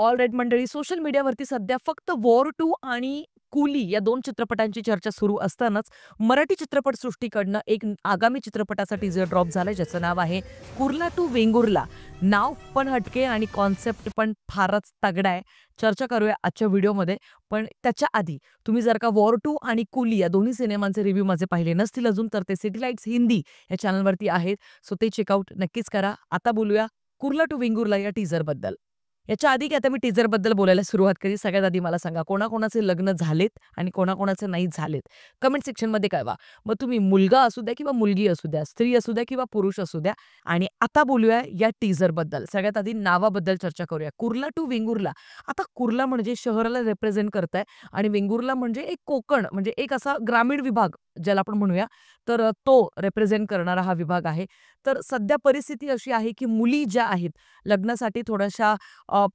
All right मंडळी, social मीडियावरती सध्या फक्त वॉर 2 आणि कुली या 2 चित्रपटांची चर्चा सुरू असतानाच मराठी चित्रपटसृष्टीकडनं एक आगामी चित्रपटाचा टीझर ड्रॉप झालाय, ज्याचं नाव आहे कुर्ला टू वेंगुर्ला. नाव पण हटके आणि कॉन्सेप्ट पण फारच तगडा आहे. चर्चा करूया आजच्या व्हिडिओमध्ये. पण त्याच्या आधी तुम्ही जर का वॉर 2 आणि कुली या दोन्ही सिनेमांचे रिव्ह्यू माझे पाहिले नसतील अजून, तर ते सिटीलाइट्स हिंदी या चॅनलवरती आहेत. सो ते चेकआउट नक्कीच करा. आता बोलूया कुर्ला टू वेंगुर्ला या टीझरबद्दल. याच्या आधी की आता मी टीझरबद्दल बोलायला सुरुवात करी, सगळ्यात आधी मला सांगा कोणाकोणाचे लग्न झालेत आणि कोणाकोणाचे नाही झालेत? कमेंट सेक्शनमध्ये कळवा. मग तुम्ही मुलगा असू द्या किंवा मुलगी असू द्या, स्त्री असू द्या किंवा पुरुष असू द्या. आणि आता बोलूया या टीझरबद्दल. सगळ्यात आधी नावाबद्दल चर्चा करूया. कुर्ला टू वेंगुर्ला. आता कुर्ला म्हणजे शहराला रिप्रेझेंट करताय आणि वेंगुर्ला म्हणजे एक कोकण, म्हणजे एक असा ग्रामीण विभाग ज्याला आपण म्हणूया. तर तो रिप्रेझेंट करणारा हा विभाग आहे. तर सध्या परिस्थिती अशी आहे की मुली ज्या आहेत लग्नासाठी थोड्याशा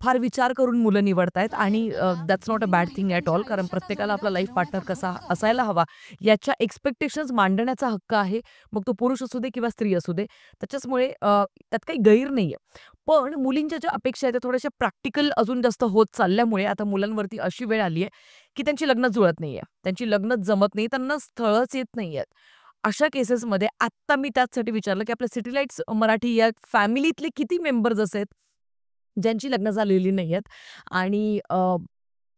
फार विचार करून मुलं निवडतायत आणि that's not a bad thing at all. कारण प्रत्येकाला आपला लाईफ पार्टनर कसा असायला हवा याच्या एक्स्पेक्टेशन्स मांडण्याचा हक्क आहे. मग तो पुरुष असू दे किंवा स्त्री असू दे. त्याच्याचमुळे त्यात काही गैर नाहीये. पण मुलींच्या ज्या अपेक्षा आहेत त्या थोड्याशा प्रॅक्टिकल अजून जास्त होत चालल्यामुळे आता मुलांवरती अशी वेळ आली आहे, की त्यांची लग्न जुळत नाहीये. त्यांची लग्नच जमत नाही. त्यांना स्थळच येत नाहीयेत. अशा केसेसमध्ये आत्ता मी त्याचसाठी विचारलं, की आपल्या सिटीलाइट्स मराठी या फॅमिलीतले किती मेंबर्स असे आहेत, ज्यांची लग्न झालेली नाहीयेत आणि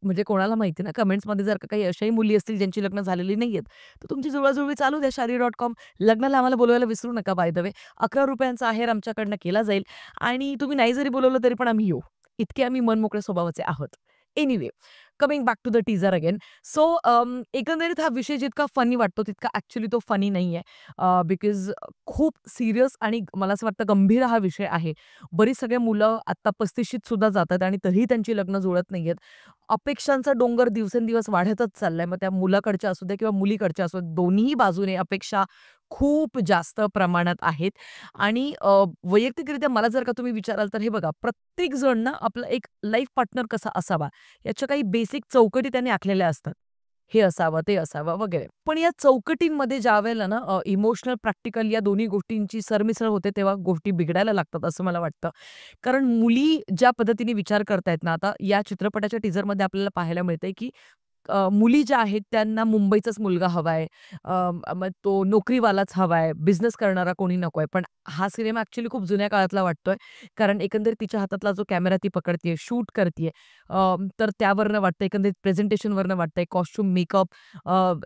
म्हणजे कोणाला माहिती ना, कमेंट्समध्ये जर का काही अशाही मुली असतील ज्यांची लग्न झालेली नाहीयेत, तर तुमची जुळवाजुळवी चालू द्या. shaadi.com. लग्नाला आम्हाला बोलवायला विसरू नका बाय द वे. ₹11 आहेर आमच्याकडनं केला जाईल आणि तुम्ही नाही जरी बोलवलं तरी पण आम्ही येऊ. इतके आम्ही मनमोकळ्या स्वभावाचे आहोत. Anyway, coming back to the teaser again. So एकंदरीत हा विषय जितका फनी वाटतो तितका ॲक्चुअली तो फनी नाहीये. बिकॉज खूप सीरियस आणि मला असं वाटतं गंभीर हा विषय आहे. बरीच सगळे मुलं आता 35शीत सुद्धा जातात आणि तरीही त्यांची लग्न जुळत नाहीयेत. अपेक्षांचा डोंगर दिवसेंदिवस वाढतच चाललाय. मग त्या मुलाकडच्या असू द्या किंवा मुलीकडच्या असू द्या, दोन्ही बाजूने अपेक्षा खूप जास्त प्रमाणात आहेत. आणि वैयक्तिकरित्या मला जर का तुम्ही विचाराल तर हे बघा, प्रत्येक जण ना आपला एक लाईफ पार्टनर कसा असावा याच्या काही बेसिक चौकटी त्याने आखलेल्या असतात. हे असावं, ते असावं वगैरे. पण या चौकटींमध्ये ज्यावेळेला ना इमोशनल, प्रॅक्टिकल या दोन्ही गोष्टींची सरमिसळ होते तेव्हा गोष्टी बिघडायला लागतात असं मला वाटतं. कारण मुली ज्या पद्धतीने विचार करतायत ना, आता या चित्रपटाच्या टीझरमध्ये आपल्याला पाहायला मिळतंय, की मुली ज्या आहेत त्यांना मुंबईचाच मुलगा हवाय. मग तो नोकरीवालाच हवाय, बिझनेस करणारा कोणी नकोय. पण हा सिनेमा ॲक्चुअली खूप जुन्या काळातला वाटतोय. कारण एकंदरीत तिच्या हातातला जो कॅमेरा ती पकडतीये, शूट करतीये, तर त्यावरनं वाटतं, एकंदरीत प्रेझेंटेशनवरनं वाटतंय, कॉस्ट्यूम, मेकअप,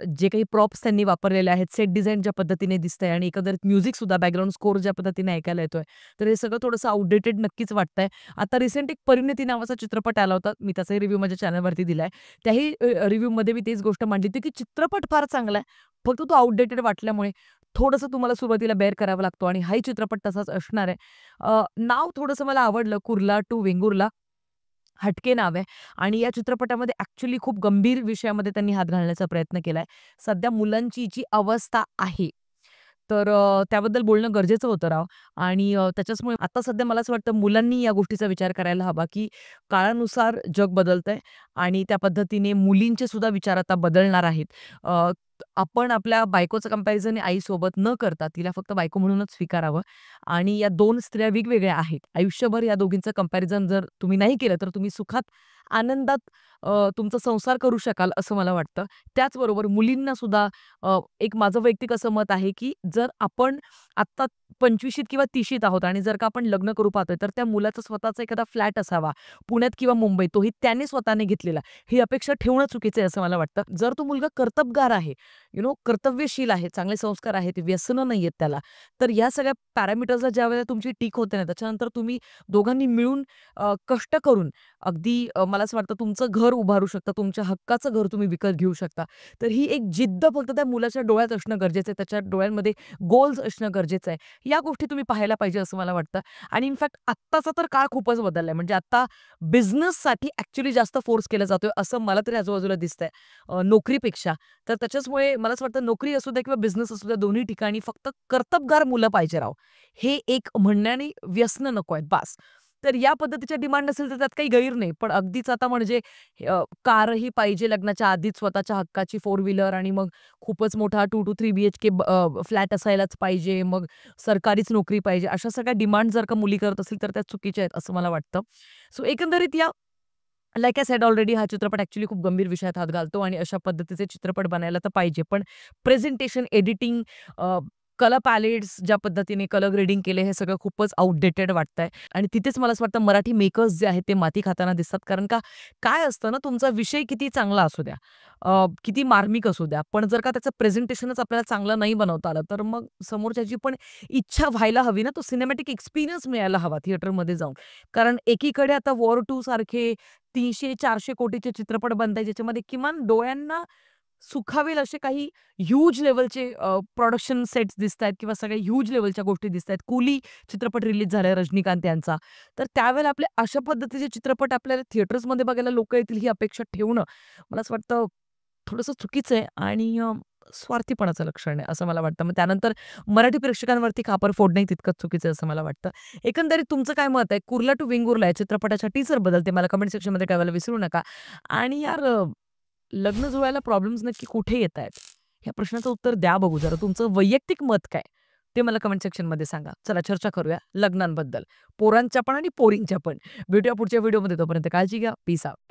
जे काही प्रॉप्स त्यांनी वापरलेले आहेत, सेट डिझाइन ज्या पद्धतीने दिसतंय आणि एकंदरीत म्युझिकसुद्धा बॅकग्राऊंड स्कोर ज्या पद्धतीने ऐकायला येतोय, तर हे सगळं थोडंसं आउटडेटेड नक्कीच वाटतंय. आता रिसेंट एक परिणिती नावाचा चित्रपट आला होता. मी त्याचाही रिव्ह्यू माझ्या चॅनलवरती दिलाय. त्याही रिव्ह्यूमध्ये मी तेच गोष्ट मांडली होती, की चित्रपट फार चांगला आहे. फक्त तो आउटडेटेड वाटल्यामुळे थोडंसं तुम्हाला सुरुवातीला बेअर करावा लागतो आणि हाही चित्रपट तसाच असणार आहे. नाव थोडंसं मला आवडलं, कुर्ला टू वेंगुर्ला. हटके नाव आहे आणि या चित्रपटामध्ये ॲक्चुअली खूप गंभीर विषयामध्ये त्यांनी हात घालण्याचा प्रयत्न केलाय. सध्या मुलांची जी अवस्था आहे, तर त्याबद्दल बोलणं गरजेचं होतं राव. आणि त्याच्याचमुळे आता सध्या मला असं वाटतं मुलांनी या गोष्टीचा विचार करायला हवा, की काळानुसार जग बदलतंय आणि त्या पद्धतीने मुलींचे सुद्धा विचार आता बदलणार आहेत. आपण आपल्या बायकोचं कंपॅरिझन आईसोबत न करता तिला फक्त बायको म्हणूनच स्वीकारावं आणि या 2 स्त्रिया वेगवेगळ्या आहेत. आयुष्यभर या दोघींचं कंपॅरिझन जर तुम्ही नाही केलं, तर तुम्ही सुखात, आनंदात तुमचा संसार करू शकाल असं मला वाटतं. त्याचबरोबर मुलींना सुद्धा एक माझं वैयक्तिक असं मत आहे, की जर आपण आत्ता 25शीत किंवा 30शीत आहोत आणि जर का आपण लग्न करू पाहतोय, तर त्या मुलाचा स्वतःचा एखादा फ्लॅट असावा, पुण्यात किंवा मुंबईत, तोही त्याने स्वतःने घेतलेला. ही अपेक्षा ठेवणं चुकीचं आहे असं मला वाटतं. जर तो मुलगा कर्तबगार आहे, कर्तव्यशील आहे, चांगले संस्कार आहेत, व्यसनं नाहीयेत त्याला, तर या सगळ्या पॅरामीटर्सला ज्यावेळेला तुमची टिक होते ना, त्याच्यानंतर तुम्ही दोघांनी मिळून कष्ट करून अगदी मला असं वाटतं तुमचं घर उभारू शकता, तुमच्या हक्काचं घर तुम्ही विकत घेऊ शकता. तर ही एक जिद्द फक्त त्या मुलाच्या डोळ्यात असणं गरजेचं आहे. त्याच्या डोळ्यांमध्ये गोल्स असणं गरजेचं आहे. या गोष्टी तुम्ही पाहायला पाहिजे असं मला वाटतं. आणि इनफॅक्ट आत्ताचा तर काळ खूपच बदललाय. म्हणजे आता बिझनेससाठी ॲक्चुअली जास्त फोर्स केला जातोय असं मला तरी आजूबाजूला दिसतंय नोकरीपेक्षा. तर त्याच्याचमुळे मला असं वाटतं नोकरी असू द्या किंवा बिझनेस असू द्या, दोन्ही ठिकाणी फक्त कर्तबगार मुलं पाहिजे राव. हे एक म्हणण्याने व्यसनं नको आहेत बास. तर या पद्धतीच्या डिमांड असेल तर त्यात काही गैर नाही. पण अगदीच आता म्हणजे कारही पाहिजे लग्नाच्या आधीच, स्वतःच्या हक्काची फोर व्हीलर आणि मग खूपच मोठा 2 to 3 बीएचके फ्लॅट असायलाच पाहिजे. मग सरकारीच नोकरी पाहिजे. अशा सगळ्या डिमांड जर का मुली करत असतील तर त्या चुकीच्या आहेत असं मला वाटतं. सो एकंदरीत या लाइक आय सेड ऑलरेडी हा चित्रपट ॲक्चुअली खूप गंभीर विषयात हात घालतो आणि अशा पद्धतीचे चित्रपट बनायला तर पाहिजे. पण प्रेझेंटेशन, एडिटिंग, कलर पॅलेट्स ज्या पद्धतीने कलर ग्रेडिंग केले हे सगळं खूपच आउटडेटेड वाटतंय आणि तिथेच मला असं वाटतं मराठी मेकर्स जे आहेत ते माती खाताना दिसतात. कारण का काय असतं ना, तुमचा विषय किती चांगला असू द्या, किती मार्मिक असू द्या, पण जर का त्याचं प्रेझेंटेशनच आपल्याला चांगलं नाही बनवता आलं, तर मग समोरच्याची पण इच्छा व्हायला हवी ना, तो सिनेमॅटिक एक्सपिरियन्स मिळायला हवा थिएटरमध्ये जाऊन. कारण एकीकडे आता वॉर 2 सारखे 300-400 कोटीचे चित्रपट बनतायत, ज्याच्यामध्ये किमान डोळ्यांना सुखावेल असे काही ह्यूज लेव्हलचे प्रोडक्शन सेट्स दिसतायत किंवा सगळ्या ह्यूज लेव्हलच्या गोष्टी दिसतायत. कुली चित्रपट रिलीज झालाय रजनीकांत यांचा. तर त्यावेळेला आपले अशा पद्धतीचे चित्रपट आपल्याला थिएटर्समध्ये बघायला लोकं येतील ही अपेक्षा ठेवणं, मला असं वाटतं थोडंसं चुकीचं आहे आणि स्वार्थीपणाचं लक्षण आहे, असं मला वाटतं. मग त्यानंतर मराठी प्रेक्षकांवरती खापर फोडणंही तितकंच चुकीचं आहे, असं मला वाटतं. एकंदरीत तुमचं काय मत आहे? कुर्ला टू वेंगुर्ला या चित्रपटाच्या टीझरबद्दल ते मला कमेंट सेक्शनमध्ये कळवायला विसरू नका. आणि यार लग्न जुळायला प्रॉब्लेम्स नक्की कुठे येतायत? ह्या प्रश्नाचं उत्तर द्या बघू जरा. तुमचं वैयक्तिक मत काय? ते मला कमेंट सेक्शनमध्ये सांगा. चला चर्चा करूया लग्नांबद्दल. पोरांच्या पण आणि पोरींच्या पण. भेटूया पुढच्या व्हिडिओमध्ये. तोपर्यंत काळजी घ्या. Peace out.